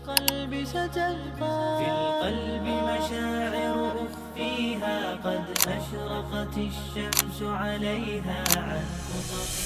القلب ستبقى في القلب مشاعر أخفيها قد أشرقت الشمس عليها عن خطط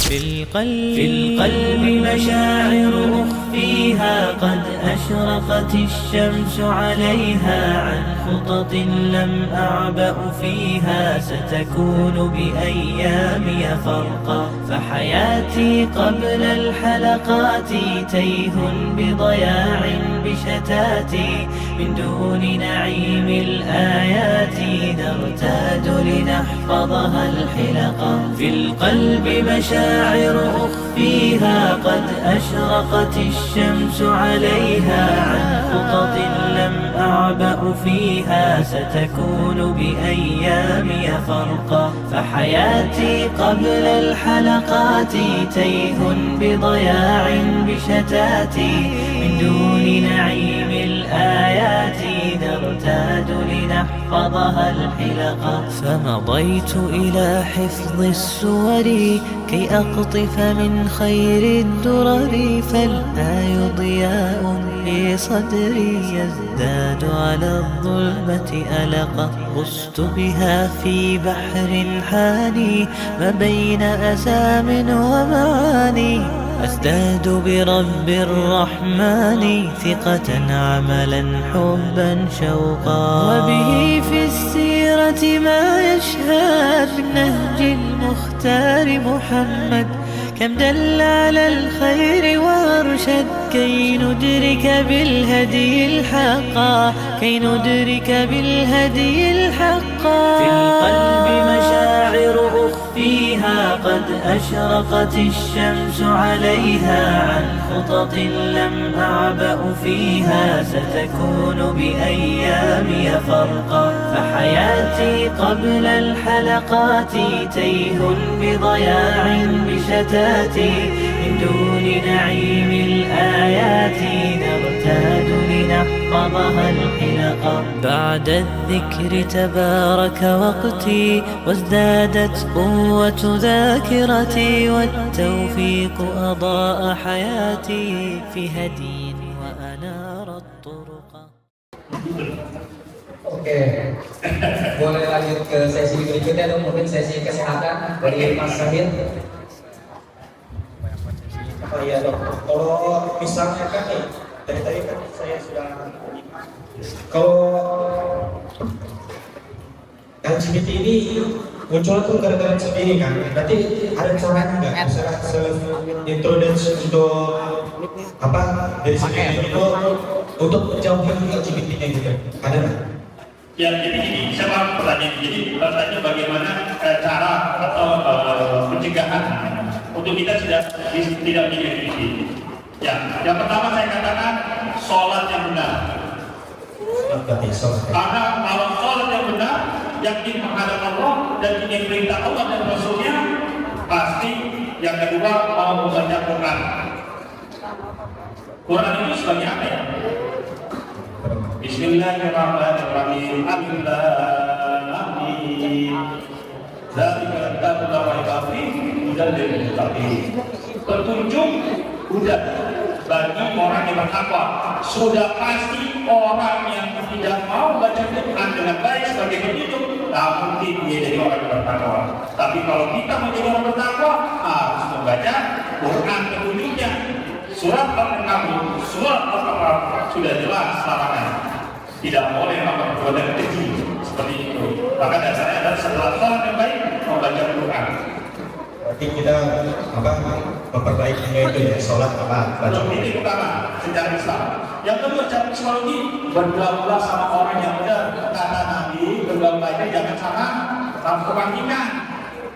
في القلب مشاعر أخفيها قد أشرقت الشمس عليها عن خطط لم أعبأ فيها ستكون بأيامي فرقا فحياتي قبل الحلقات تيه بضياع بشتاتي من دون نعيم الآيات نرتاد لنحفظها الحلقا في القلب مشاعر أخفيها قد أشرقت الشمس عليها عن خطط لم أعبأ فيها ستكون بأيامي فرقا فحياتي قبل الحلقات تيه بضياع بشتاتي من دون نعيم الآيات نرتاد لنحفظها الحلقا فمضيت إلى حفظ السور كي أقطف من خير الدرر فالآي ضياء في صدري يزداد على الظلمة ألقا غصت بها في بحر حاني ما بين أسام ومعاني أزداد برب الرحمن ثقة عملا حبا شوقا وبه في السيرة ما يشهد من نهج المختار محمد كم دل على الخير وارشد كي ندرك بالهدي الحقا في القلب مشاعر أخفيها قد أشرقت الشمس عليها عن خطط لم أعبأ فيها ستكون بأيامي فرقا فحياتي قبل الحلقات تيه بضياع بشتاتي من دون نعيم الآيات نرتاد لنحفظها الحلقا بعد الذكر تبارك وقتي وازدادت قوة ذاكرتي والتوفيق أضاء حياتي في هدي وأنار الطرق. Oke, boleh lanjut ke sesi berikutnya atau mungkin sesi kesehatan dari Mas Sabit. Oh iya dok, kalau misalnya kan nih, dari tadi kan saya sudah kalau LGBT ini muncul tuh gara-gara sendiri kan, berarti ada caranya nggak? Misalnya self introduce untuk apa dari sendiri itu untuk menjauhkan LGBT-nya gitu, ada nggak? Ya, jadi gini, saya mau pertanyaan. Jadi pertanyaan bagaimana cara atau pencegahan untuk kita tidak menjadi LGBT. Ya, yang pertama saya katakan sholat yang benar. Karena kalau sholat yang benar, yakin menghadap Allah dan ingin perintah Allah dan Rasulnya, pasti yang kedua mau membaca Quran. Quran itu sebagai apa ya? Bismillahirrahmanirrahim. Alif lam mim. Zalikal kitabul la raiba fihi hudan lil muttaqin. Petunjuk hudan bagi orang yang bertakwa. Sudah pasti orang yang tidak mau baca Quran dengan baik sebagai petunjuk, tak mungkin dia jadi orang yang bertakwa. Tapi kalau kita menjadi orang bertakwa, harus membaca Quran petunjuknya. Surat Al-Ankabut, surat Al-Baqarah sudah jelas larangan. Tidak boleh memperbuat yang keji seperti itu. Maka dasarnya adalah setelah sholat yang baik membaca Quran. Berarti kita apa memperbaikinya itu ya sholat apa baca. Ini pertama secara Islam. Yang kedua cara psikologi bergaullah sama orang yang benar. Kata Nabi bergaul baiknya jangan sama tukang ikan.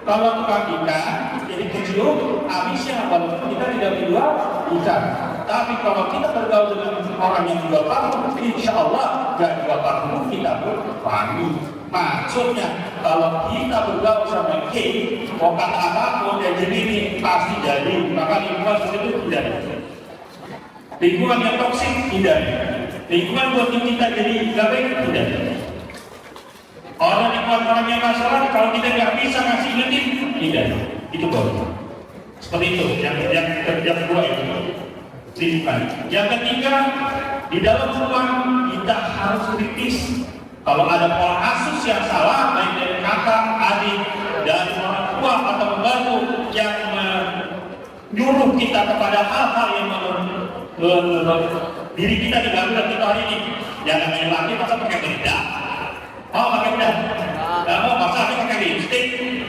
Kalau tukang ikan jadi kecium habisnya walaupun kita tidak menjual ikan. Tapi kalau kita bergaul dengan orang yang jual parfum, insya Allah gak jual parfum kita pun wangi. Maksudnya kalau kita bergaul sama gay, mau kata apapun yang jenis pasti jadi. Maka lingkungan seperti itu tidak. Lingkungan yang toksik tidak. Lingkungan buat kita jadi gak baik tidak. Orang yang masalah kalau kita nggak bisa ngasih ingetin tidak. Itu boleh. Seperti itu. Yang kedua itu. lingkungan. Yang ketiga, di dalam rumah kita harus kritis. Kalau ada pola asuh yang salah, baik dari kakak, adik, dari orang tua atau pembantu yang menyuruh kita kepada hal-hal yang diri kita diganggu dan kita hari ini, jangan main laki masa pakai bedak, mau pakai bedak, nggak mau masa pakai lipstick,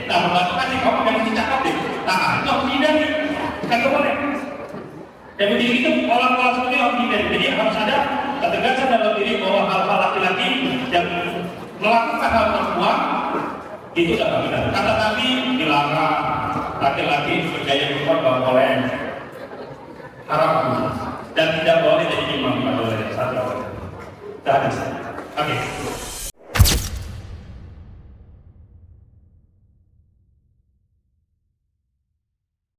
nah pembantu kasih kamu pakai lipstick cakep deh, nah itu harus dihindari, kan nggak boleh. Jadi itu pola-pola seperti harus dihindari. Jadi harus ada ketegasan dalam diri bahwa hal-hal laki-laki yang melakukan hal perempuan itu tidak benar. Kata Nabi dilarang laki-laki bergaya perempuan nggak boleh.